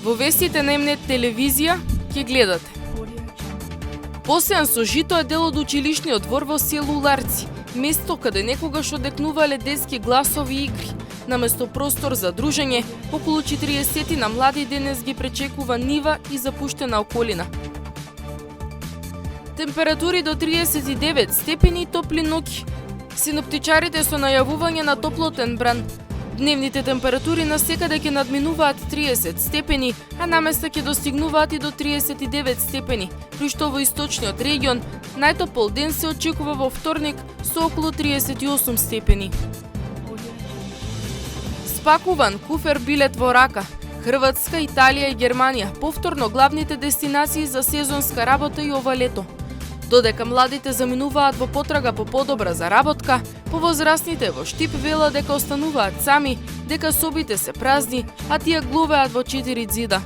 Во вестите на М-нет телевизија ќе гледате. Посеан со жито е дел од училишниот двор во село Уларци, место каде некогаш одекнувале детски гласови игри. Наместо простор за дружење, околу 40 на млади денес ги пречекува нива и запуштена околина. Температури до 39 степени и топли ноќи. Синоптичарите со најавување на топлотен бран. Дневните температури насекаде ќе надминуваат 30 степени, а наместа ќе достигнуваат и до 39 степени, при што во источниот регион најтопол ден се очекува во вторник со околу 38 степени. Спакуван куфер билет во рака. Хрватска, Италија и Германија повторно главните дестинации за сезонска работа и ова лето. Додека младите заминуваат во потрага по подобра заработка, повозрасните во Штип велат дека остануваат сами, дека собите се празни, а тие глувеат во 4 ѕида.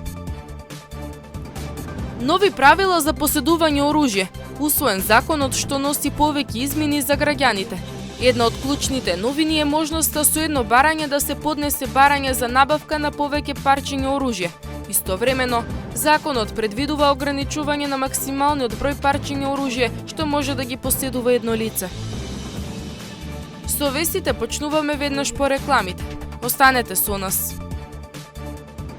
Нови правила за поседување оружје. Усвоен законот што носи повеќе измени за граѓаните. Една од клучните новини е можноста со едно барање да се поднесе барање за набавка на повеќе парчиња оружје. Истовремено, законот предвидува ограничување на максималниот број парчиња оружје што може да ги поседува едно лице. Со вестите почнуваме веднаш по рекламите. Останете со нас.